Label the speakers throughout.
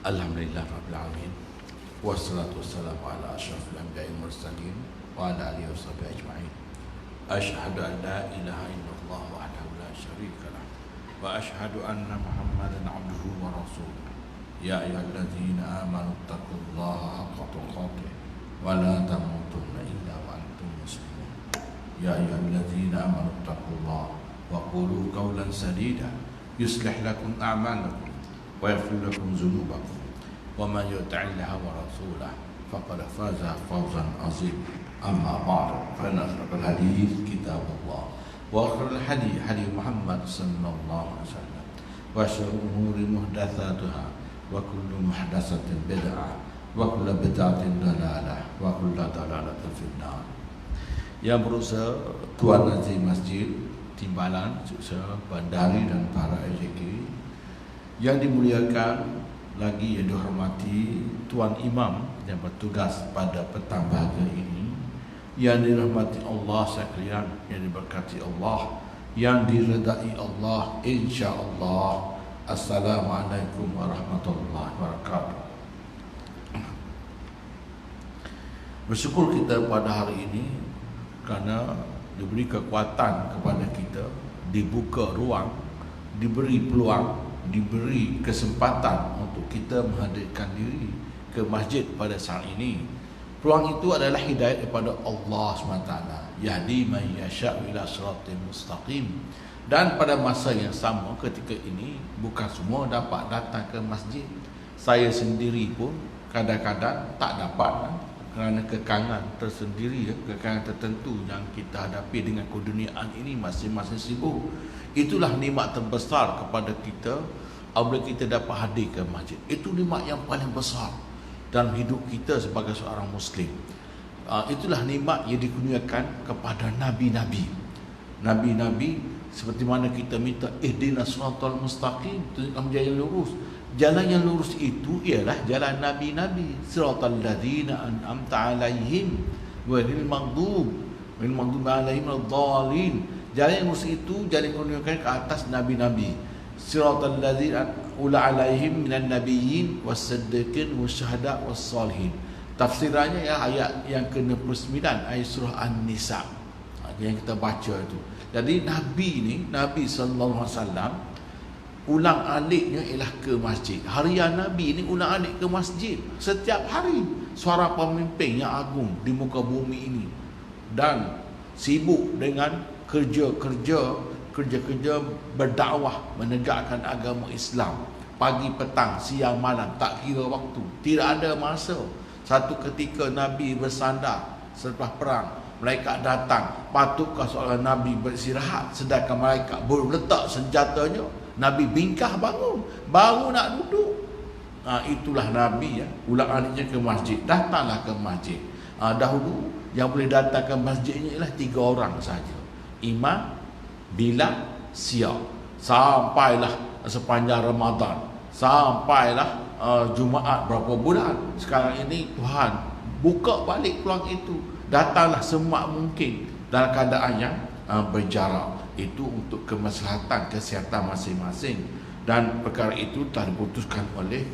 Speaker 1: Alhamdulillah Rabbil Alamin. Wassalatu wassalamu ala ashrafil anbiya'i wal mursalin wa ala alihi wa sahbihi ajma'in. Asyhadu an la ilaha illallah wahdahu la syarika lah wa asyhadu anna Muhammadan abduhu wa rasuluh. Ya ayyuhalladzina amanu taqullaha haqqa tuqatih wa la tamutunna illa wa antum muslimun. Ya ayyuhalladzina amanu taqullaha wa qulu qawlan sadida yuslih lakum a'malakum wa yaghfir lakum dhunubakum wa man yuti'illah wa rasulahu faqad faza fawzan 'azim. Amma ba'du, fa inna asdaqal hadits kitabullah wa khairul hadi hadi Muhammad sallallahu alaihi wasallam wa syarrul umuri muhdatsatuha wa kullu muhdatsatin bid'ah wa kullu bid'atin dalalah wa kullu dalalatin finnar. Yang berusaha Tuan Azim Masjid Timbalan, Suksa, Bandari dan para AJK yang dimuliakan, lagi yang dihormati Tuan Imam yang bertugas pada petang bahagia ini, yang dirahmati Allah sekalian, yang diberkati Allah, yang diredai Allah, insya-Allah. Assalamualaikum warahmatullahi wabarakatuh. Bersyukur kita pada hari ini kerana diberi kekuatan kepada kita, dibuka ruang, diberi peluang, diberi kesempatan untuk kita menghadirkan diri ke masjid pada saat ini. Peluang itu adalah hidayah daripada Allah SWT. Yahdi man yasha' ila siratal mustaqim. Dan pada masa yang sama ketika ini, bukan semua dapat datang ke masjid. Saya sendiri pun kadang-kadang tak dapat kerana kekangan tersendiri, kekangan tertentu yang kita hadapi dengan keduniaan ini, masing-masing sibuk. Itulah nikmat terbesar kepada kita apabila kita dapat hadir ke masjid. Itu nikmat yang paling besar dalam hidup kita sebagai seorang Muslim. Itulah nikmat yang dikurniakan kepada Nabi-Nabi. Nabi-Nabi, seperti mana kita minta ihdinas siratal mustaqim, tunjukkan jalan yang lurus. Jalan yang lurus itu ialah jalan Nabi-Nabi. Siratal ladzina an'amta 'alaihim ghairil maghdubi 'alaihim waladdallin. Jalan yang lurus itu jalan yang dikurniakan ke atas Nabi-Nabi. Siratal ladzina ula 'alaihim minan nabiyyin was-siddiqin wasyuhada was-shalihin. Tafsirannya ya ayat yang ke-69 ayat surah An-Nisa yang kita baca itu. Jadi Nabi ni, Nabi sallallahu alaihi wasallam, ulang aliknya ialah ke masjid. Harian Nabi ni ulang alik ke masjid setiap hari. Suara pemimpin yang agung di muka bumi ini, dan sibuk dengan kerja-kerja berdakwah menegakkan agama Islam. Pagi, petang, siang, malam, tak kira waktu, tidak ada masa. Satu ketika Nabi bersandar selepas perang, malaikat datang. Patutkah seorang Nabi beristirahat sedangkan malaikat baru letak senjatanya? Nabi bingkah bangun, baru nak duduk. Itulah Nabi ya, ulang aliknya ke masjid. Datanglah ke masjid. Dahulu yang boleh datang ke masjidnya ialah 3 orang saja. Imam, Bilal, Siap. Sampailah sepanjang Ramadan, sampailah Jumaat berapa bulan. Sekarang ini Tuhan buka balik peluang itu. Datanglah semak mungkin dalam keadaan yang berjarak. Itu untuk kemaslahatan kesihatan masing-masing, dan perkara itu telah diputuskan oleh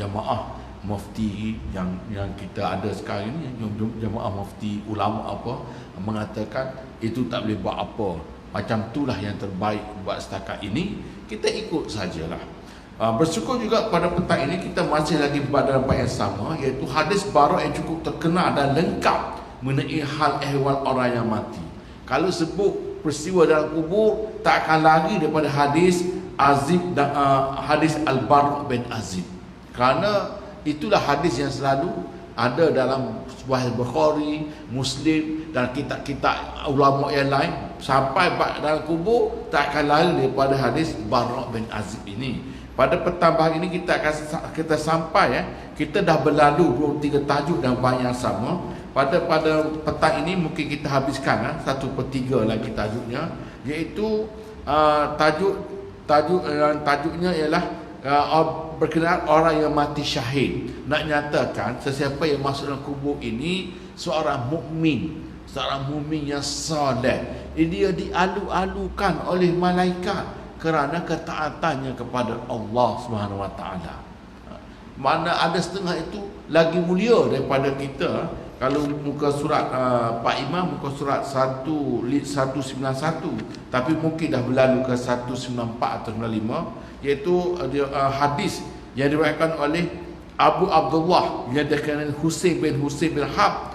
Speaker 1: jamaah mufti yang kita ada sekarang ini. Jamaah mufti ulama apa mengatakan itu tak boleh buat apa, macam itulah yang terbaik buat setakat ini, kita ikut sajalah. Bersyukur juga pada petang ini kita masih lagi pada tempat yang sama, iaitu hadis barak yang cukup terkenal dan lengkap mengenai hal ehwal orang yang mati. Kalau sebut peristiwa dalam kubur, tak akan lari daripada hadis Azib dan hadis Al-Bara' bin Azib. Kerana itulah hadis yang selalu ada dalam Sahih Bukhari, Muslim dan kitab-kitab ulama yang lain. Sampai dalam kubur, tak akan lari daripada hadis Bara' bin Azib ini. Pada petang hari ini kita sampai ya. Kita dah berlalu 23 tajuk dan banyak yang sama. Pada petang ini mungkin kita habiskan 1/3 lagi tajuknya, iaitu tajuknya ialah berkenaan orang yang mati syahid. Nak nyatakan sesiapa yang masuk dalam kubur ini seorang mukmin yang soleh. Dia dialu-alukan oleh malaikat kerana ketaatannya kepada Allah Subhanahu Wa Taala. Mana ada setengah itu lagi mulia daripada kita. Kalau muka surat Pak Imam muka surat 191, tapi mungkin dah berlalu ke 194 atau 95, iaitu hadis yang diriwayatkan oleh Abu Abdullah yang dikenal Husain bin Hab,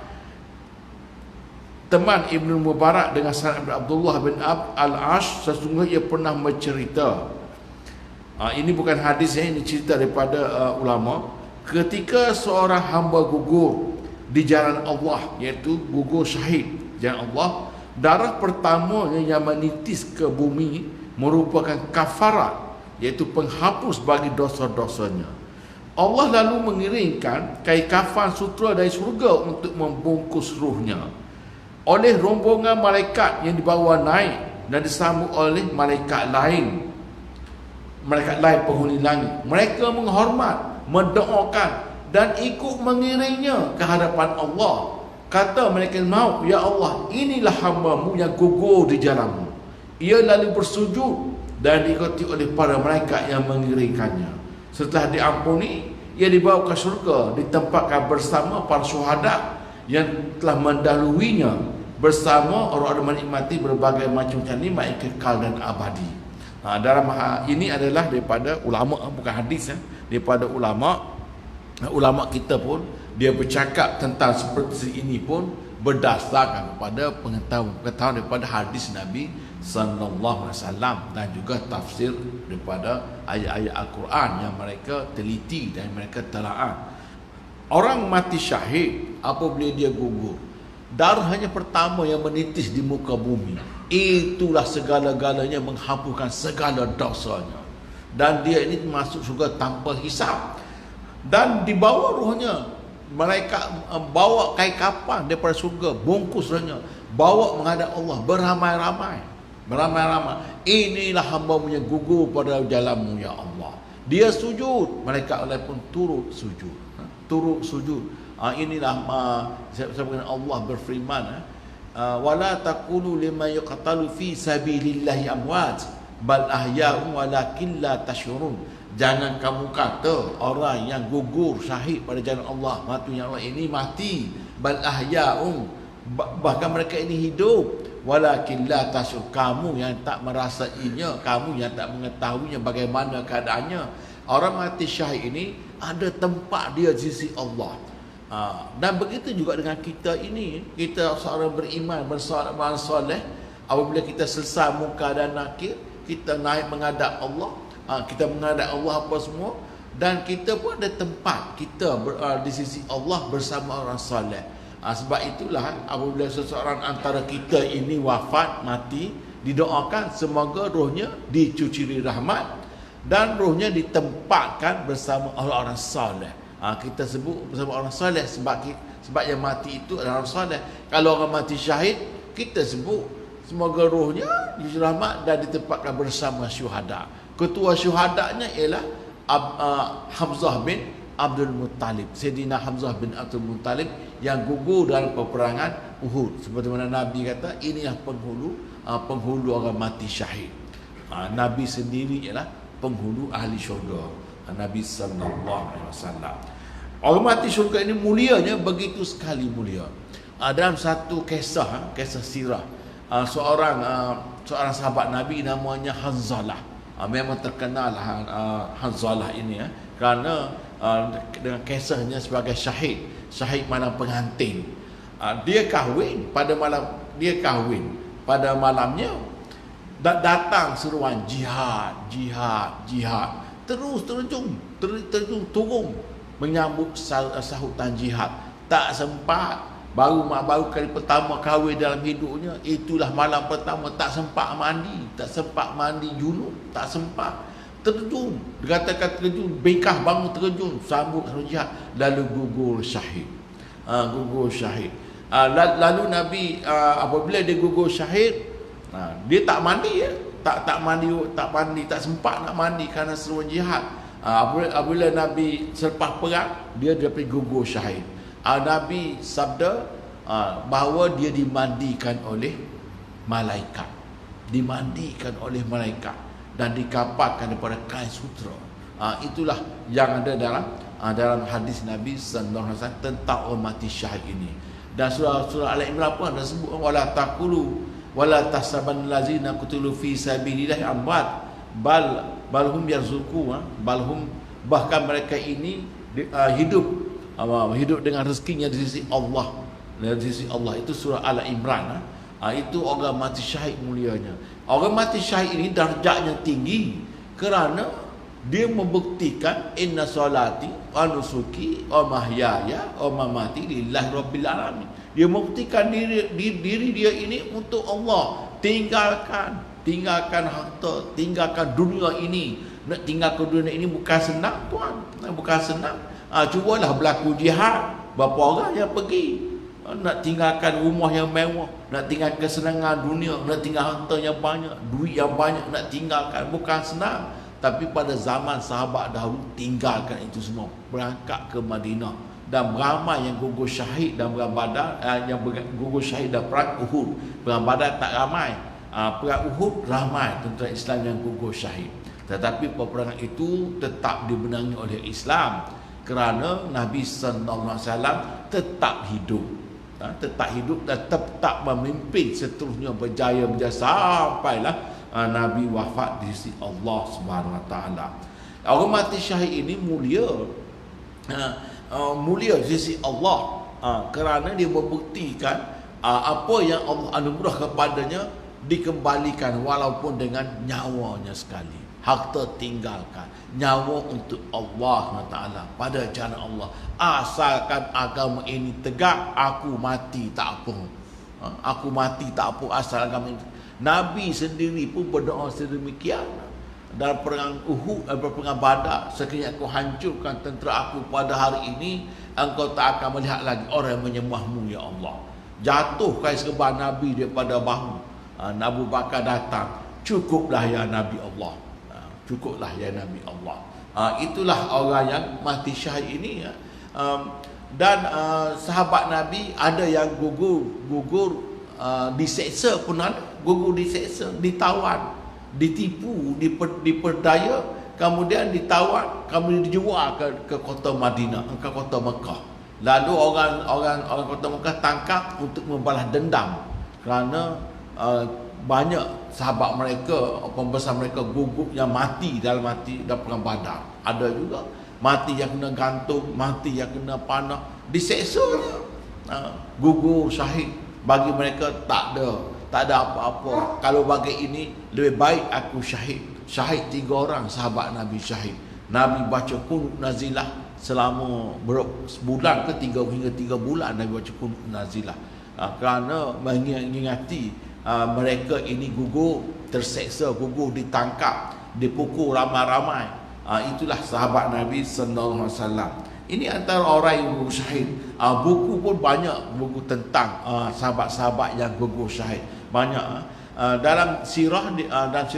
Speaker 1: teman Ibn Mubarak, dengan sanad Abdullah bin Al-Ash, sesungguhnya ia pernah bercerita. Ini bukan hadis, ini cerita daripada ulama. Ketika seorang hamba gugur di jalan Allah, iaitu gugur syahid jalan Allah, darah pertamanya yang menitis ke bumi merupakan kafarat, iaitu penghapus bagi dosa-dosanya. Allah lalu mengirimkan kain kafan sutra dari surga untuk membungkus ruhnya oleh rombongan malaikat yang dibawa naik dan disambut oleh malaikat lain penghuni langit. Mereka menghormat, mendoakan dan ikut mengiringnya ke hadapan Allah. Kata mereka maut, ya Allah, inilah hamba-Mu yang gugur di jalan-Mu. Ia lalu bersujud dan diikuti oleh para malaikat yang mengiringkannya. Setelah diampuni, ia dibawa ke syurga, ditempatkan bersama para syuhada yang telah mendahuluinya, bersama orang-orang menikmati berbagai macam nikmat yang kekal dan abadi. Dalam ini adalah daripada ulama, bukan hadis, daripada ulama kita pun dia bercakap tentang seperti ini pun berdasarkan kepada pengetahuan daripada hadis Nabi sallallahu alaihi wasallam dan juga tafsir daripada ayat-ayat Al-Quran yang mereka teliti dan mereka telaah. Orang mati syahid apabila dia gugur, darahnya pertama yang menitis di muka bumi, itulah segala-galanya, menghapuskan segala dosanya, dan dia ini masuk surga tanpa hisab. Dan dibawa rohnya, mereka bawa kain kafan daripada surga, bungkus rohnya, bawa menghadap Allah beramai-ramai. Inilah hamba-Mu yang gugur pada jalan-Mu, ya Allah. Dia sujud, malaikat Allah pun turut sujud. Inilah sebagaimana Allah berfirman, wala taqulu liman yuqtalu fi sabilillahi amwat bal ahya'un walakin la tashurun. Jangan kamu kata orang yang gugur syahid pada jalan Allah, matinya Allah ini mati, bal ahya'un, bahkan mereka ini hidup, walakin la tashur, kamu yang tak merasainya, kamu yang tak mengetahuinya bagaimana keadaannya. Orang mati syahid ini ada tempat dia di sisi Allah. Dan begitu juga dengan kita ini, kita seorang beriman, bersolat soleh, apabila kita selesai muka dan nakir, kita naik menghadap Allah, kita menghadap Allah apa semua, dan kita pun ada tempat kita di sisi Allah bersama orang soleh. Sebab itulah apabila seseorang antara kita ini wafat, mati, didoakan semoga rohnya dicucuri rahmat dan rohnya ditempatkan bersama orang-orang soleh. Kita sebut bersama orang soleh sebab yang mati itu adalah orang soleh. Kalau orang mati syahid, kita sebut semoga rohnya dicucuri rahmat dan ditempatkan bersama syuhada. Ketua syuhadanya ialah Hamzah bin Abdul Muttalib, Sayyidina Hamzah bin Abdul Muttalib yang gugur dalam peperangan Uhud. Seperti mana Nabi kata, inilah penghulu orang mati syahid. Nabi sendiri ialah penghulu ahli syurga, Nabi sallallahu alaihi wasallam. Orang mati syurga ini mulianya begitu sekali mulia. Dalam satu kisah sirah, seorang sahabat Nabi namanya Hanzalah. Memang terkenal Hanzalah ini kerana dengan kisahnya sebagai syahid malam pengantin. Dia kahwin pada malamnya datang seruan jihad, terus terjun turun menyambut sahutan jihad. Tak sempat, baru kali pertama kahwin dalam hidupnya, itulah malam pertama, tak sempat mandi junub, tak sempat terjun, dikatakan terjun, bekah bangun terjun, sambut jihad, lalu gugur syahid. Lalu Nabi apabila dia gugur syahid, dia tak mandi, tak sempat nak mandi kerana seruan jihad. Apabila Nabi selepas perang, dia pergi gugur syahid. Nabi sabda bahawa dia dimandikan oleh malaikat, dan dikapakkan daripada kain sutra. Itulah yang ada dalam dalam hadis Nabi sallallahu alaihi wasallam tentang orang mati syahid ini. Dan surah Al-Imran pun ada sebut wala taqulu wala tahsabanna allazina qutilu fi sabilillah amwat bal hum yarzuqu bahkan mereka ini hidup dengan rezekinya di sisi Allah. Dari sisi Allah itu surah Al-Imran. Itu orang mati syahid mulianya. Orang mati syahid ini darjatnya tinggi kerana dia membuktikan inna salati wa nusuki wa mahyaya wa mamati lillahi rabbil alamin. Dia membuktikan diri dia ini untuk Allah. Tinggalkan harta, tinggalkan dunia ini. Nak tinggalkan dunia ini bukan senang tuan, bukan senang. Cubalah berlaku jihad. Berapa orang yang pergi nak tinggalkan rumah yang mewah, nak tinggalkan kesenangan dunia, nak tinggal harta yang banyak, duit yang banyak, nak tinggalkan bukan senang. Tapi pada zaman sahabat dahulu tinggalkan itu semua, berangkat ke Madinah. Dan ramai yang gugur syahid dan perang Badar, yang gugur syahid dan perang Uhud. Perang Badar tak ramai, perang Uhud ramai tentera Islam yang gugur syahid. Tetapi peperangan itu tetap dimenangi oleh Islam kerana Nabi sallallahu alaihi wasallam tetap hidup. Tetap hidup dan tetap memimpin seterusnya berjaya sampailah Nabi wafat di sisi Allah Subhanahu Wa Taala. Orang mati syahid ini mulia, mulia di sisi Allah kerana dia membuktikan apa yang Allah anugerah kepadanya dikembalikan walaupun dengan nyawanya sekali. Harta tinggalkan, nyawa untuk Allah SWT pada jalan Allah. Asalkan agama ini tegak, aku mati tak apa. Aku mati tak apa asal agama ini. Nabi sendiri pun berdoa sedemikian. Dalam perang Uhud, perang Badar, sekiranya aku hancurkan tentera aku pada hari ini, engkau tak akan melihat lagi orang yang menyembahmu ya Allah. Jatuh kais kebal Nabi daripada bahu. Abu Bakar datang, cukuplah ya Nabi Allah. Cukuplah ya Nabi Allah. Itulah orang yang mati syahid ini ya. Dan sahabat Nabi ada yang gugur diseksa pun ada, gugur diseksa, ditawan, ditipu, diperdaya, kemudian ditawan, kemudian dijual ke kota Madinah, ke kota Mekah. Lalu orang kota Mekah tangkap untuk membalas dendam kerana banyak sahabat mereka, pembesar mereka gugur yang mati dalam perang Badar. Ada juga mati yang kena gantung, mati yang kena panah, diseksa. Gugur syahid. Bagi mereka tak ada apa-apa. Kalau bagi ini lebih baik aku syahid. Syahid 3 orang sahabat Nabi syahid. Nabi baca qunut nazilah selama sebulan ke 3 hingga 3 bulan Nabi baca qunut nazilah. Kerana mengingati mereka ini gugur, terseksa, gugur, ditangkap, dipukul ramai-ramai. Itulah sahabat Nabi sallallahu alaihi wasallam. Ini antara orang yang gugur syahid. Buku pun banyak, buku tentang sahabat-sahabat yang gugur syahid. Banyak. Dalam sirah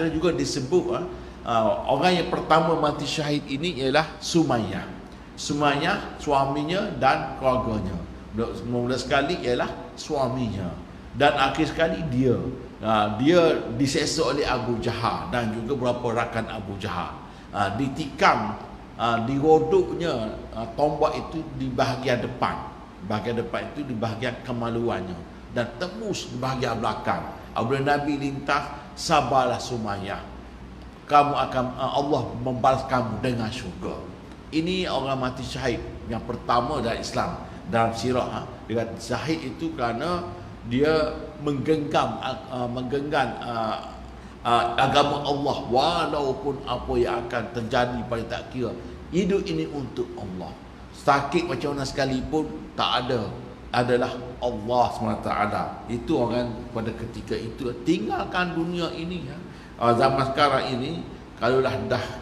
Speaker 1: juga disebut orang yang pertama mati syahid ini ialah Sumayyah. Sumayyah, suaminya dan keluarganya. Mula sekali ialah suaminya. Dan akhir sekali dia diseksa oleh Abu Jahal dan juga beberapa rakan Abu Jahal. Ditikam, dirodoknya tombak itu di bahagian depan. Bahagian depan itu di bahagian kemaluannya dan tembus di bahagian belakang. Apabila Nabi lintas, sabarlah Sumayyah. Kamu akan Allah membalas kamu dengan syurga. Ini orang mati syahid yang pertama dalam Islam. Dalam sirah dia kata syahid itu kerana dia menggenggam agama Allah walaupun apa yang akan terjadi pada tak kira. Hidup ini untuk Allah. Sakit macam mana sekalipun tak ada, adalah Allah SWT. Itu orang pada ketika itu tinggalkan dunia ini ya. Zaman sekarang ini kalau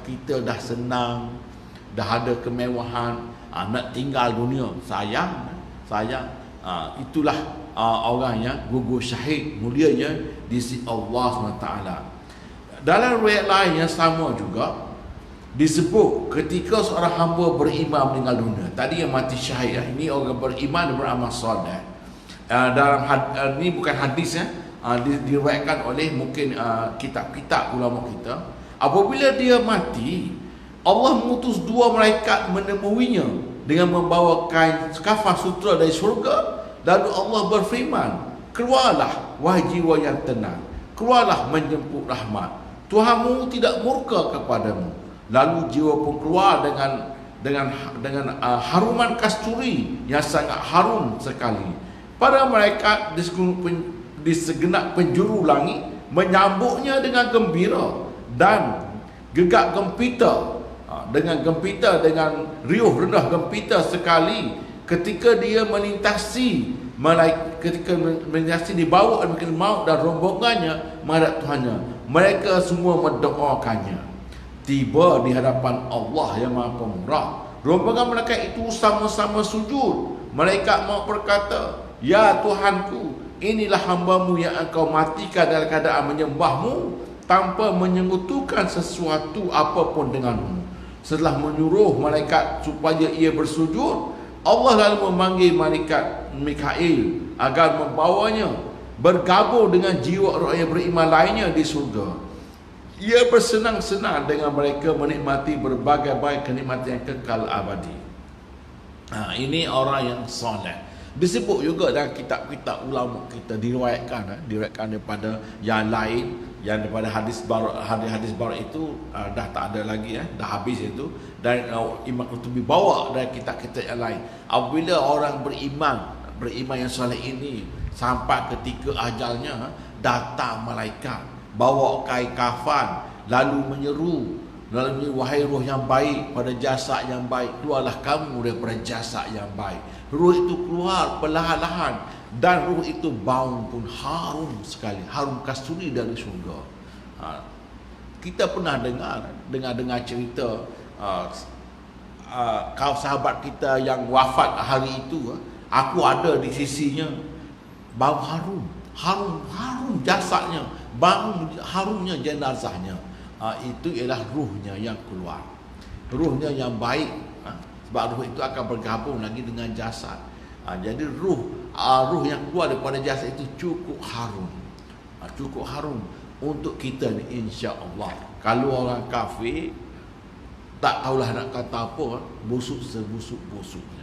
Speaker 1: kita dah senang, dah ada kemewahan, nak tinggal dunia, sayang. Itulah orang yang gugur syahid mulianya di sisi Allah SWT. Dalam riwayat lain yang sama juga disebut ketika seorang hamba beriman meninggal dunia. Tadi yang mati syahid, ini orang beriman dan beramal soleh. Dalam ini bukan hadis ya, diriwayatkan oleh mungkin kitab-kitab ulama kita. Apabila dia mati, Allah mengutus 2 malaikat menemuinya dengan membawa kain kafan sutra dari syurga. Lalu Allah berfirman, keluarlah wahai jiwa yang tenang, keluarlah menjemput rahmat. Tuhanmu tidak murka kepadamu. Lalu jiwa pun keluar dengan haruman kasturi yang sangat harum sekali. Para malaikat di segenap penjuru langit menyambutnya dengan gembira dan gegap gempita, dengan riuh rendah gempita sekali ketika dia melintasi dibawa oleh malaikat maut dan rombongannya menghadap Tuhannya. Mereka semua mendoakannya. Tiba di hadapan Allah yang Maha Pemurah, rombongan malaikat itu sama-sama sujud. Malaikat maut berkata, ya Tuhanku, inilah hamba-Mu yang Engkau matikan dalam keadaan menyembah-Mu tanpa menyekutukan sesuatu apapun dengan-Mu. Setelah menyuruh malaikat supaya ia bersujud, Allah lalu memanggil malaikat Mikail agar membawanya bergabung dengan jiwa roh yang beriman lainnya di surga. Ia bersenang-senang dengan mereka menikmati berbagai-bagai kenikmatan yang kekal abadi. Ini orang yang soleh. Disebut juga dalam kitab-kitab ulama kita, diriwayatkan daripada yang lain, yang daripada hadis baru itu dah tak ada lagi, dah habis itu. Dan Imam Qurtubi bawa dari kitab-kitab yang lain. Apabila orang beriman yang soleh ini sampai ketika ajalnya, datang malaikat bawa kain kafan, lalu menyeru, wahai roh yang baik pada jasad yang baik, keluarlah kamu daripada jasad yang baik. Roh itu keluar perlahan-lahan dan roh itu bau pun harum sekali, harum kasturi dari syurga. Kita pernah dengar cerita kau sahabat kita yang wafat hari itu, aku ada di sisinya, bau harum jasadnya, bau harumnya jenazahnya. Itu ialah ruhnya yang keluar, ruhnya yang baik. Sebab ruh itu akan bergabung lagi dengan jasad. Jadi ruh yang keluar daripada jasad itu cukup harum, untuk kita ni, insya-Allah. Kalau orang kafir tak tahulah nak kata apa, busuk sebusuk-busuknya.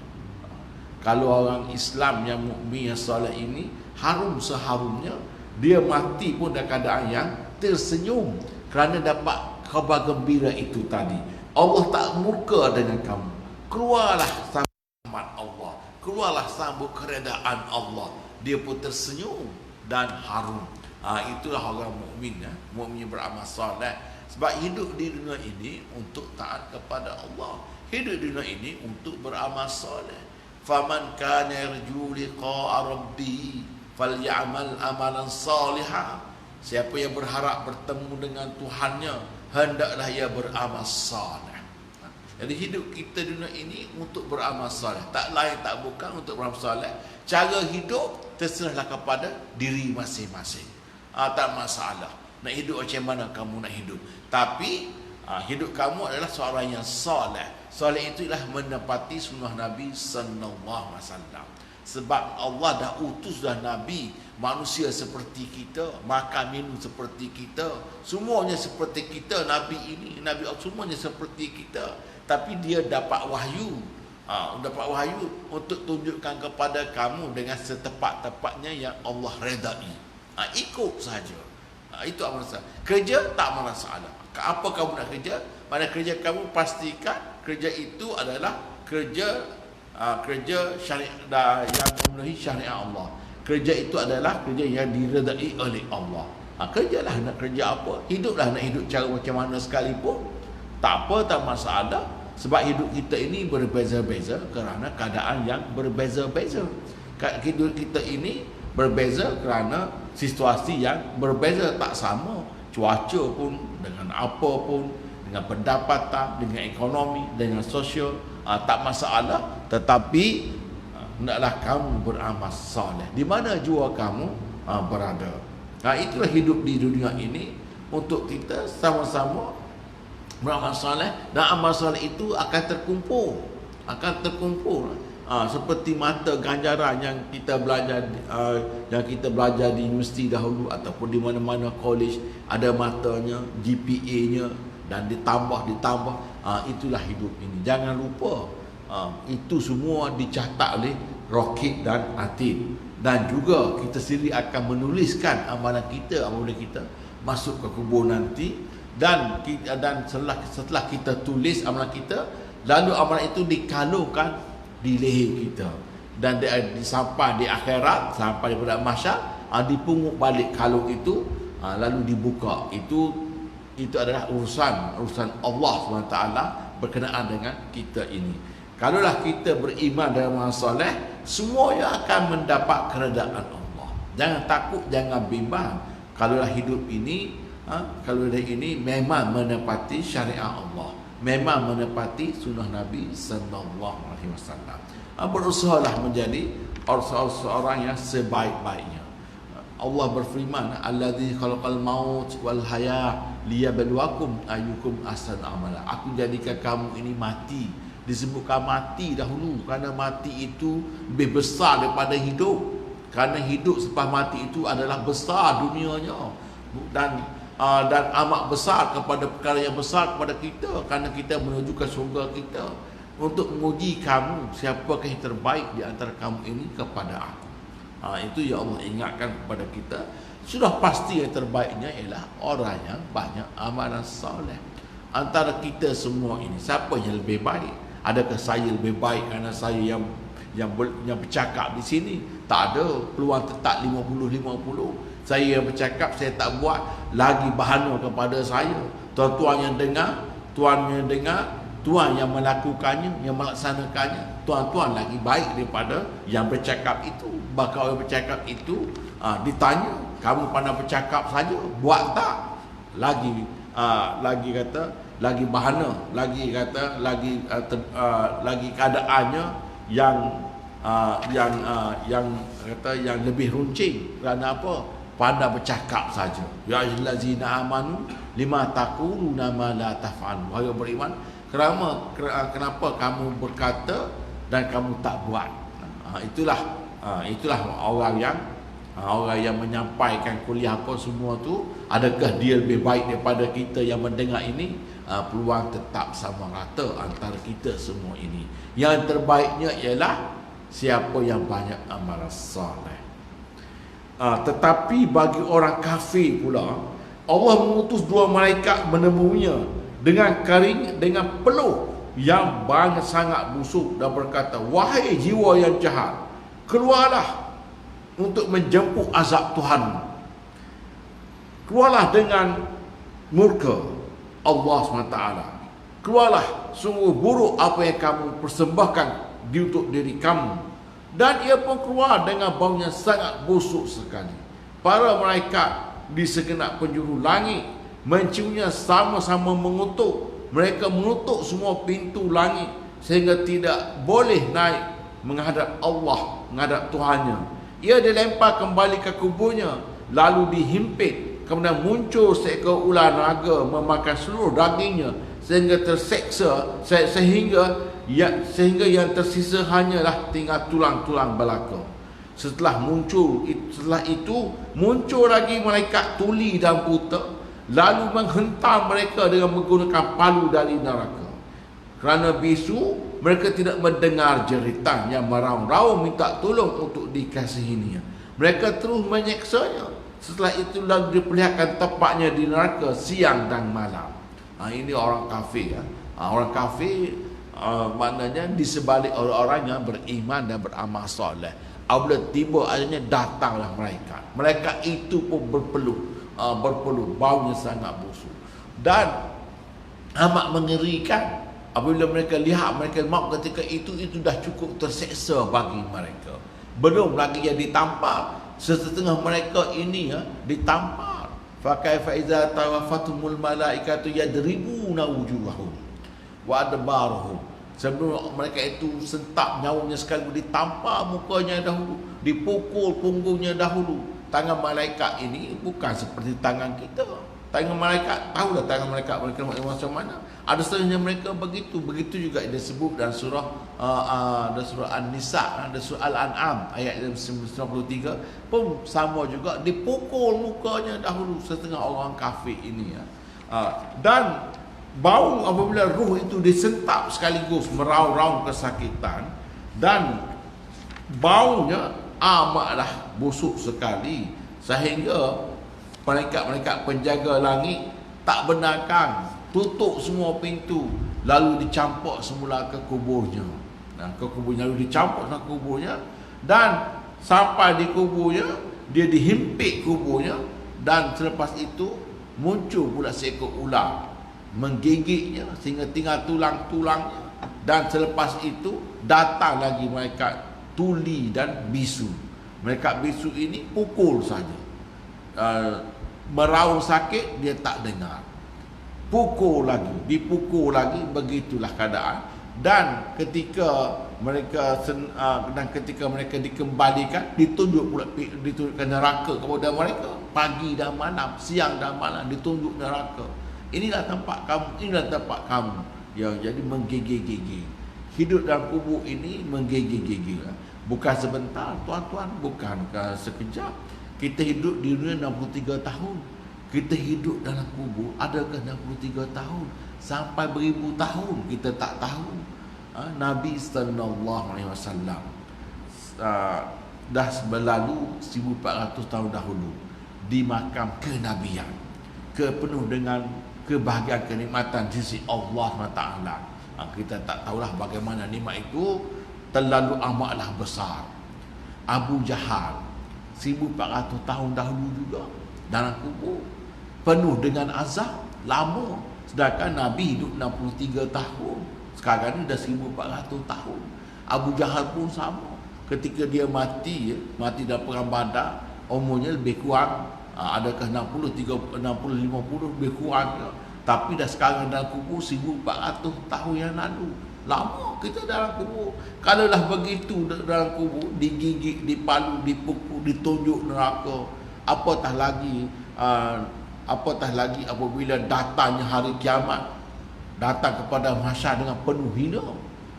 Speaker 1: Kalau orang Islam yang mukmin yang soleh ini, harum seharumnya, dia mati pun dalam keadaan yang tersenyum kerana dapat khabar gembira itu tadi. Allah tak murka dengan kamu. Keluarlah sambut rahmat Allah, keluarlah sambut keredaan Allah. Dia pun tersenyum dan harum. Itulah orang mukmin, mukmin beramal soleh. Sebab hidup di dunia ini untuk taat kepada Allah, hidup di dunia ini untuk beramal soleh. Faman kana yarju liqa'a rabbih falyamal amalan salihah. Siapa yang berharap bertemu dengan Tuhannya, hendaklah ia beramal saleh. Jadi hidup kita di dunia ini untuk beramal saleh, tak lain tak bukan untuk beramal saleh. Cara hidup terserahlah kepada diri masing-masing. Tak masalah nak hidup macam mana kamu nak hidup, tapi hidup kamu adalah seorang yang saleh. Saleh itu ialah menepati sunnah Nabi sallallahu alaihi wasallam. Sebab Allah dah utus dah Nabi, manusia seperti kita, makan minum seperti kita, semuanya seperti kita. Nabi ini, Nabi semuanya seperti kita, tapi dia dapat wahyu, untuk tunjukkan kepada kamu dengan setepat-tepatnya yang Allah redai. Ikut saja. Itu amalan salah. Kerja tak masalah. Apa kamu nak kerja? Pada kerja kamu pastikan kerja itu adalah kerja syariat yang memenuhi syariat Allah. Kerja itu adalah kerja yang diredai oleh Allah. Kerjalah nak kerja apa, hiduplah nak hidup cara macam mana sekalipun, tak apa, tak masalah. Sebab hidup kita ini berbeza-beza kerana keadaan yang berbeza-beza. Hidup kita ini berbeza kerana situasi yang berbeza, tak sama. Cuaca pun, dengan apa pun, dengan pendapatan, dengan ekonomi, dengan sosial, tak masalah. Tetapi hendaklah kamu beramal soleh di mana jua kamu berada. Itulah hidup di dunia ini, untuk kita sama-sama beramal soleh. Dan amal soleh itu akan terkumpul, seperti mata ganjaran yang kita belajar di universiti dahulu ataupun di mana-mana college, ada matanya, GPA-nya, dan ditambah. Itulah hidup ini. Jangan lupa itu semua dicatat oleh Raqib dan Atid. Dan juga kita sendiri akan menuliskan amalan kita apabila kita masuk ke kubur nanti. Dan setelah kita tulis amalan kita, lalu amalan itu dikalungkan di leher kita. Dan sampai di akhirat, sampai pada mahsyar, dipungut balik kalung itu, lalu dibuka. Itu adalah urusan Allah SWT berkenaan dengan kita ini. Kalaulah kita beriman dan beramal soleh, semuanya akan mendapat keredaan Allah. Jangan takut, jangan bimbang. Kalaulah hidup ini, kalaulah ini memang menepati syariat Allah, memang menepati sunnah Nabi sallallahu alaihi wasallam. Berusahalah menjadi seorang yang sebaik-baiknya. Allah berfirman, allazi khalaqal maut wal haya liyabluwakum ayyukum ahsanu amala. Aku jadikan kamu ini mati. Disebutkan mati dahulu kerana mati itu lebih besar daripada hidup. Kerana hidup selepas mati itu adalah besar dunianya dan amat besar kepada perkara yang besar kepada kita, kerana kita menuju ke syurga kita, untuk menguji kamu siapakah yang terbaik di antara kamu ini kepada aku. Itu ya Allah ingatkan kepada kita. Sudah pasti yang terbaiknya ialah orang yang banyak amalan soleh. Antara kita semua ini, siapa yang lebih baik? Adakah saya lebih baik kerana saya yang bercakap di sini? Tak ada, peluang tetap 50-50. Saya yang bercakap, saya tak buat, lagi bahana kepada saya. Tuan-tuan yang dengar, tuan yang melakukannya, yang melaksanakannya, tuan-tuan lagi baik daripada yang bercakap itu. Bahkan orang bercakap itu ditanya, kamu pandai bercakap saja, buat tak? Lagi kata, lagi bahana, lagi keadaannya yang lebih runcing. Kerana apa? Pandai bercakap saja. Ya ayyuhallazina amanu lima taquluna ma la taf'alun. Wahai beriman, kenapa kamu berkata dan kamu tak buat? Itulah orang yang menyampaikan kuliah apa semua tu. Adakah dia lebih baik daripada kita yang mendengar ini? Peluang tetap sama rata antara kita semua ini. Yang terbaiknya ialah siapa yang banyak amalan soleh. Tetapi bagi orang kafir pula, Allah mengutus 2 malaikat menemuinya dengan peluh yang banyak sangat busuk dan berkata, wahai jiwa yang jahat, keluarlah untuk menjemput azab Tuhan. Keluarlah dengan murka Allah SWT. Keluarlah, sungguh buruk apa yang kamu persembahkan untuk diri kamu. Dan ia pun keluar dengan bau yang sangat busuk sekali. Para malaikat di segenap penjuru langit menciumnya sama-sama mengutuk. Mereka menutup semua pintu langit sehingga tidak boleh naik menghadap Allah, menghadap Tuhannya. Ia dilempar kembali ke kuburnya, lalu dihimpit. Kemudian muncul seekor ular naga memakan seluruh dagingnya sehingga terseksa, sehingga yang tersisa hanyalah tinggal tulang-tulang belaka. Setelah itu muncul lagi malaikat tuli dan buta, lalu menghentam mereka dengan menggunakan palu dari neraka. Kerana bisu, mereka tidak mendengar jeritan yang meraung-raung minta tolong untuk dikasihinya. Mereka terus menyeksanya. Setelah itu lalu diperlihatkan tempatnya di neraka siang dan malam. Ini orang kafir. Orang kafir maknanya disebalik orang-orang yang beriman dan beramal soleh. Apabila tiba adanya, datanglah malaikat. Malaikat itu pun berpeluh, baunya sangat busuk dan amat mengerikan. Apabila mereka lihat mereka maut ketika itu dah cukup terseksa bagi mereka. Belum lagi yang ditampar. Setengah mereka ini ditampar. Fa kaifa idza tawaffatumul malaikatu yadribuna wujuhahum wa adbarahum. Sebelum mereka itu sentak nyawanya sekali, ditampar mukanya dahulu, dipukul punggungnya dahulu. Tangan malaikat ini bukan seperti tangan kita. Tangan malaikat, tahulah tangan malaikat mereka macam mana. Ada setengahnya mereka begitu. Begitu juga disebut dalam surah An-Nisa, ada surah Al-An'am ayat 93 pun sama juga, dipukul mukanya dahulu setengah orang kafir ini. Dan bau apabila ruh itu disentap sekaligus meraung-raung kesakitan, dan baunya amatlah busuk sekali sehingga malaikat-malaikat penjaga langit tak benarkan, tutup semua pintu, lalu dicampur semula ke kuburnya. Ke kuburnya, lalu dicampur ke kuburnya, dan sampai di kuburnya dia dihimpit kuburnya, dan selepas itu muncul pula seekor ular menggigitnya sehingga tinggal tulang-tulangnya, dan selepas itu datang lagi malaikat tuli dan bisu. Malaikat bisu ini pukul saja, meraung sakit dia tak dengar, pukul lagi, dipukul lagi, begitulah keadaan. Dan ketika mereka dikembalikan, ditunjukkan neraka kepada mereka, pagi dan malam, siang dan malam ditunjuk neraka. Inilah tempat kamu, inilah tempat kamu. Yang jadi menggigil-gigil. Hidup dalam kubur ini menggigil-gigil. Bukan sebentar, tuan-tuan, bukan sekejap. Kita hidup di dunia 63 tahun. Kita hidup dalam kubur adakah 63 tahun sampai beribu tahun, kita tak tahu. Nabi sallallahu alaihi wasallam dah berlalu 1400 tahun dahulu di makam kenabian, penuh dengan kebahagiaan, kenikmatan di sisi Allah SWT. Kita tak tahulah bagaimana nikmat itu terlalu amatlah besar. Abu Jahal 1400 tahun dahulu juga dalam kubur, penuh dengan azab, lama. Sedangkan Nabi hidup 63 tahun. Sekarang ni dah 1400 tahun. Abu Jahal pun sama. Ketika dia mati dalam perang Badar, umurnya lebih kurang adakah 60, 30, 60, 50, lebih kurang. Tapi dah sekarang dalam kubur 1400 tahun yang lalu. Lama kita dalam kubur. Kalaulah begitu dalam kubur, digigit, dipalu, dipukul, ditunjuk neraka, apatah lagi apabila datangnya hari kiamat, datang kepada mahsyar dengan penuh hina,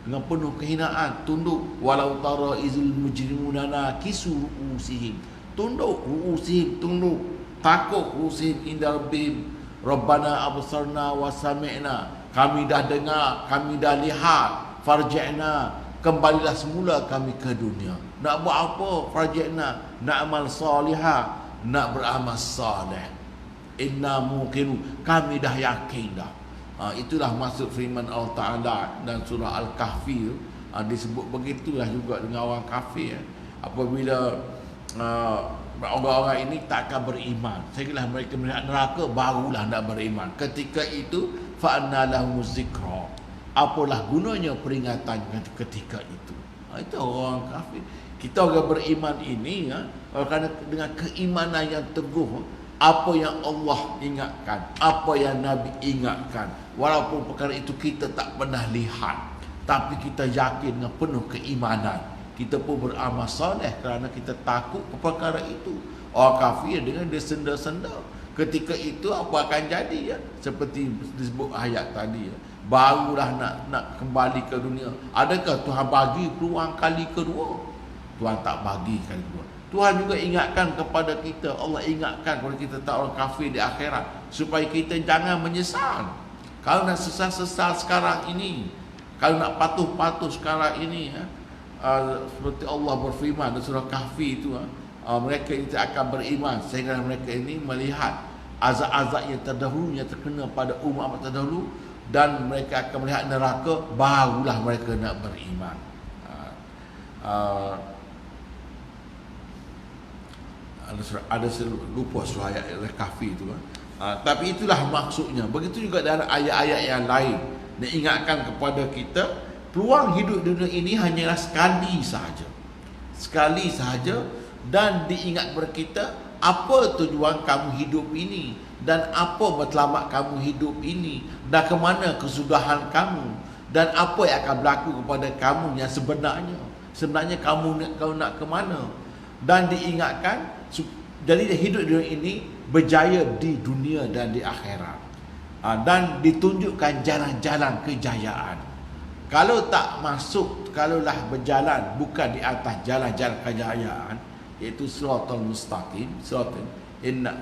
Speaker 1: dengan penuh kehinaan, tunduk. Walau tara izil mujrimuna nakisu ru'usihim, tunduk ru'usihim, tunduk, takut ru'usihim inda rabbihim, rabbana absarna wa sami'na, kami dah dengar, kami dah lihat, farji'na, kembalilah semula kami ke dunia. Nak buat apa? Farji'na, nak amal salihah, nak beramal salih. Inna muqinu, kami dah yakin dah. Itulah maksud firman Allah Ta'ala dan surah Al-Kahfi. Disebut begitulah juga dengan orang kafir. Apabila orang-orang ini tak akan beriman, sehinggalah mereka melihat neraka, barulah nak beriman. Ketika itu fa'anna lahumuz zikra, apalah gunanya peringatan ketika itu. Itu orang kafir. Kita orang beriman ini kerana dengan keimanan yang teguh, apa yang Allah ingatkan, apa yang Nabi ingatkan, walaupun perkara itu kita tak pernah lihat, tapi kita yakin dengan penuh keimanan, kita pun beramal soleh kerana kita takut ke perkara itu. Orang kafir dengan dia senda-senda, ketika itu apa akan jadi, seperti disebut ayat tadi, barulah nak kembali ke dunia. Adakah Tuhan bagi peluang kali kedua? Tuhan tak bagi kali kedua. Tuhan juga ingatkan kepada kita, Allah ingatkan kepada kita, tak orang kafir di akhirat, supaya kita jangan menyesal. Kalau nak sesal-sesal sekarang ini, kalau nak patuh-patuh sekarang ini, seperti Allah berfirman dalam surah Kahfi itu, mereka itu akan beriman sehingga mereka ini melihat azab-azab yang terdahulu yang terkena pada umat terdahulu, dan mereka akan melihat neraka, barulah mereka nak beriman. Ada lupa surah ayat Kahfi itu, tapi itulah maksudnya. Begitu juga dalam ayat-ayat yang lain, dia ingatkan kepada kita peluang hidup dunia ini hanyalah sekali sahaja, sekali sahaja. Dan diingat kepada kita apa tujuan kamu hidup ini, dan apa matlamat kamu hidup ini, dan ke mana kesudahan kamu, dan apa yang akan berlaku kepada kamu yang sebenarnya. Sebenarnya kamu nak ke mana. Dan diingatkan, jadi hidup dunia ini berjaya di dunia dan di akhirat, dan ditunjukkan jalan-jalan kejayaan. Kalau tak masuk, kalaulah berjalan bukan di atas jalan-jalan kejayaan, iaitu siratal mustaqim, siratal inna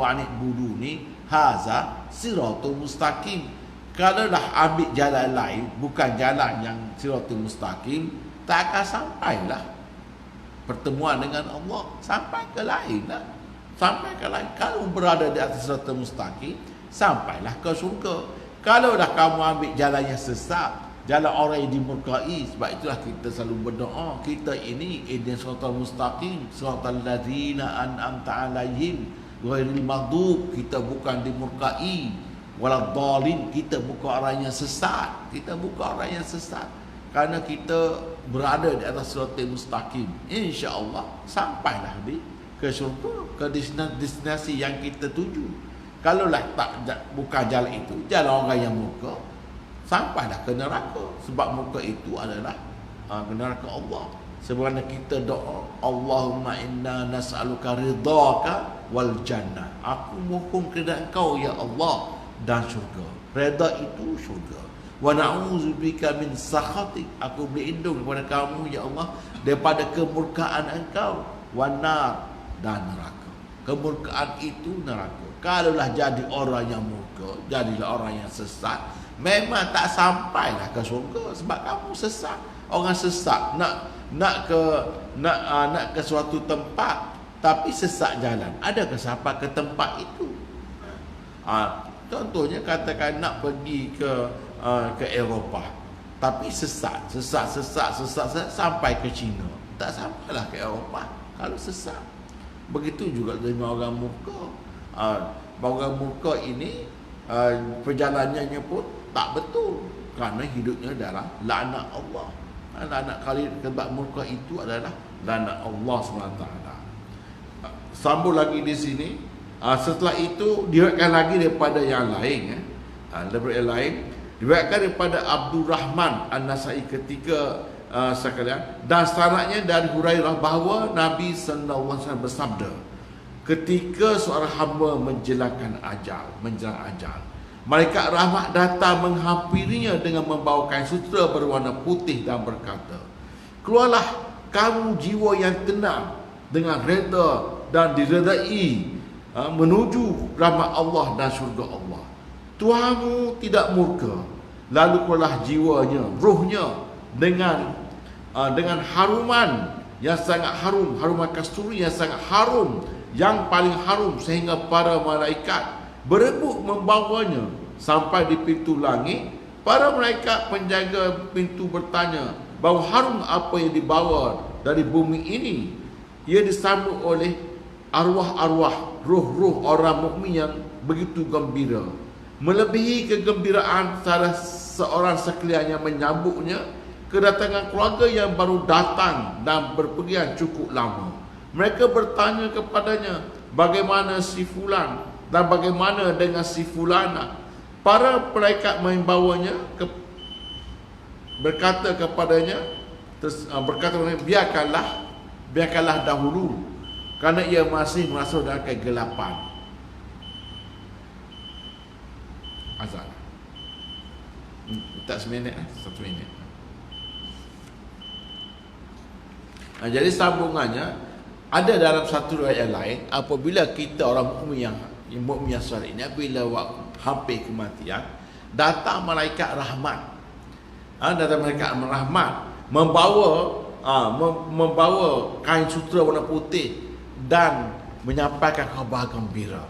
Speaker 1: wa anit buduni haza siratul mustaqim. Kalau dah ambil jalan lain, bukan jalan yang siratul mustaqim, tak akan sampailah pertemuan dengan Allah. Sampai ke lain lah. Sampai ke lain. Kalau berada di atas siratul mustaqim, sampailah ke syurga. Kalau dah kamu ambil jalan yang sesat, jalan orang yang dimurkai, sebab itulah kita selalu berdoa, kita ini ihdinas siratal mustaqim, siratal ladzina an'amta 'alaihim ghairil maghdub. Kita bukan dimurkai, waladhdallin, kita bukan orang yang sesat. Kita bukan orang yang sesat. Kerana kita berada di atas siratal mustaqim, insya-Allah sampailah ke syurga, ke destinasi yang kita tuju. Kalaulah bukan jalan itu, jalan orang yang murka, sampailah ke neraka. Sebab murka itu adalah ke neraka Allah. Sebenarnya kita doa, Allahumma inna nas'aluka ridhaka wal jannah. Aku mohon keridhaan Engkau ya Allah dan syurga. Redha itu syurga. Wa na'udzubika min sakhatik. Aku berlindung kepada kamu ya Allah daripada kemurkaan Engkau, wan nar, dan neraka. Kemurkaan itu neraka. Kalaulah jadi orang yang murka, jadilah orang yang sesat, memang tak sampailah ke syurga sebab kamu sesat. Orang sesat nak ke suatu tempat tapi sesat jalan. Adakah sampai ke tempat itu? Contohnya katakan nak pergi ke Eropah tapi sesat sampai ke China. Tak sampailah ke Eropah kalau sesat. Begitu juga dengan orang murka. Orang murka ini perjalanannya pun tak betul kerana hidupnya dalam laknat Allah. Laknat kali sebab murka itu adalah laknat Allah SWT. Sambung lagi di sini. Setelah itu diriwayatkan lagi daripada yang lain, daripada yang lain diriwayatkan daripada Abdurrahman An-Nasai ketika sekalian, dan sanadnya dari Hurairah bahawa Nabi sallallahu alaihi wasallam bersabda, ketika seorang hamba menjelang ajal, malaikat rahmat datang menghampirinya dengan membawa kain sutera berwarna putih dan berkata, keluarlah kamu jiwa yang tenang dengan reda dan diredai menuju rahmat Allah dan syurga Allah. Tuhanmu tidak murka. Lalu keluarlah jiwanya, ruhnya dengan haruman yang sangat harum, haruman kasturi yang sangat harum, yang paling harum, sehingga para malaikat berebut membawanya sampai di pintu langit. Para malaikat penjaga pintu bertanya, bau harum apa yang dibawa dari bumi ini? Ia disambut oleh arwah-arwah, ruh-ruh orang mukmin yang begitu gembira. Melebihi kegembiraan salah seorang sekalian yang menyambutnya, kedatangan keluarga yang baru datang dan berpergian cukup lama. Mereka bertanya kepadanya, bagaimana si fulan dan bagaimana dengan si fulana? Para malaikat membawanya berkata kepadanya, biarkanlah dahulu, kerana ia masih merasa dalam kegelapan. Azan. Tak seminit, 1 minit. Jadi sambungannya ada dalam satu riwayat lain, apabila kita orang mukmin yang saleh ini, bila hampir kematian, datang malaikat rahmat. Datang malaikat rahmat membawa kain sutera warna putih dan menyampaikan khabar gembira.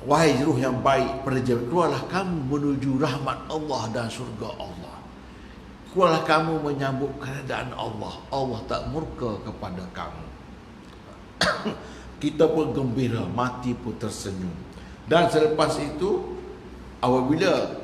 Speaker 1: Wahai ruh yang baik, keluarlah kamu menuju rahmat Allah dan syurga Allah. Keluarlah kamu menyambut keredaan Allah. Allah tak murka kepada kamu. Kita pun gembira, mati pun tersenyum. Dan selepas itu, apabila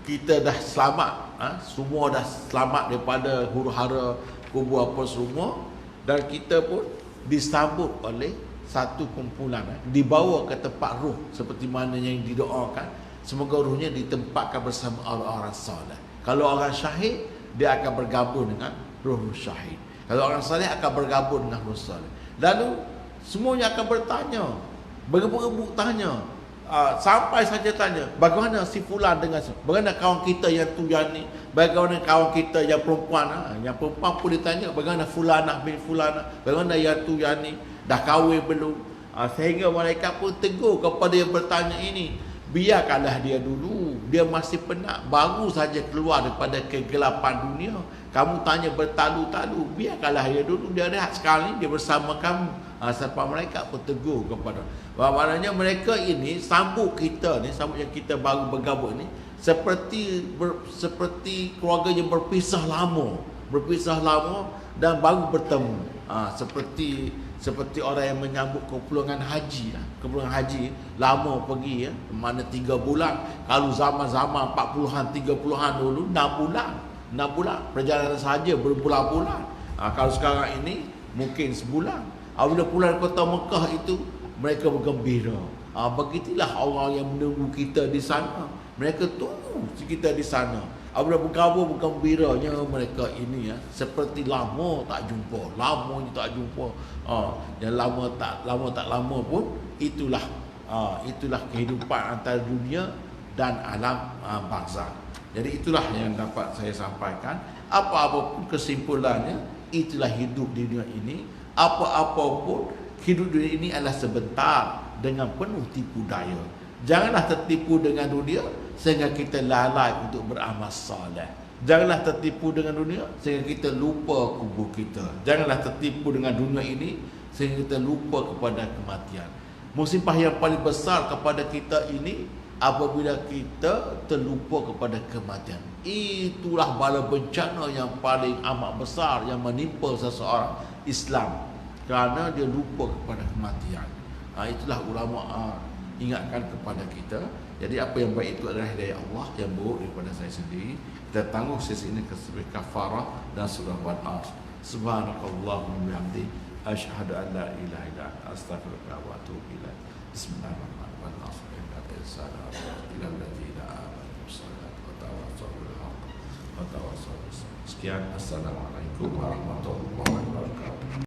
Speaker 1: kita dah selamat, semua dah selamat daripada huru-hara kubur apa semua, dan kita pun disambut oleh satu kumpulan, dibawa ke tempat ruh seperti mana yang didoakan, semoga ruhnya ditempatkan bersama orang-orang saleh. Kalau orang syahid, dia akan bergabung dengan ruh syahid. Kalau orang saleh akan bergabung dengan ruh saleh. Lalu semuanya akan bertanya, berebut-rebut tanya, sampai saja tanya, bagaimana si fulan dengan bagaimana kawan kita yang tu yang ni, bagaimana kawan kita yang perempuan, yang perempuan pun ditanya, bagaimana fulanah bin fulanah, bagaimana yang tu yang ni, dah kahwin belum? Sehingga malaikat pun tegur kepada yang bertanya ini, biarkanlah dia dulu. Dia masih penat, baru saja keluar daripada kegelapan dunia. Kamu tanya bertalu-talu, biarkanlah dia dulu. Dia rehat sekali, dia bersama kamu. Sampai mereka pun tegur kepada. Maknanya mereka ini sambut kita ni, sambut yang kita baru bergabung ni, seperti keluarga yang berpisah lama dan baru bertemu. Seperti orang yang menyambut kepulangan haji lah. Kepulangan haji lama pergi mana 3 bulan. Kalau zaman-zaman 40-an 30-an dulu 6 bulan perjalanan saja berbulan-bulan. Kalau sekarang ini mungkin sebulan. Bila pulang kota Mekah itu mereka bergembira. Begitulah orang yang menunggu kita di sana. Mereka tunggu kita di sana. Bila bergabung bergembiranya mereka ini seperti lama tak jumpa. Lamanya tak jumpa. Yang lama pun itulah kehidupan antara dunia dan alam barzakh. Jadi itulah yang dapat saya sampaikan. Apa-apa pun kesimpulannya, itulah hidup di dunia ini. Apa-apa pun hidup dunia ini adalah sebentar dengan penuh tipu daya. Janganlah tertipu dengan dunia sehingga kita lalai untuk beramal soleh. Janganlah tertipu dengan dunia sehingga kita lupa kubur kita. Janganlah tertipu dengan dunia ini sehingga kita lupa kepada kematian. Musibah yang paling besar kepada kita ini apabila kita terlupa kepada kematian. Itulah bala bencana yang paling amat besar yang menimpa seseorang Islam, kerana dia lupa kepada kematian. Itulah ulama ingatkan kepada kita. Jadi apa yang baik itu adalah dari Allah, yang buruk daripada saya sendiri. Kita tangguh sesi ini sebagai kafarah dan surah Al-Asr. Subhanakallahumma bihamdik, asyhadu an la ilaha illa anta, astaghfiruka wa atubu ilaik. Bismillahirrahmanirrahim. Sekian, assalamualaikum warahmatullahi wabarakatuh.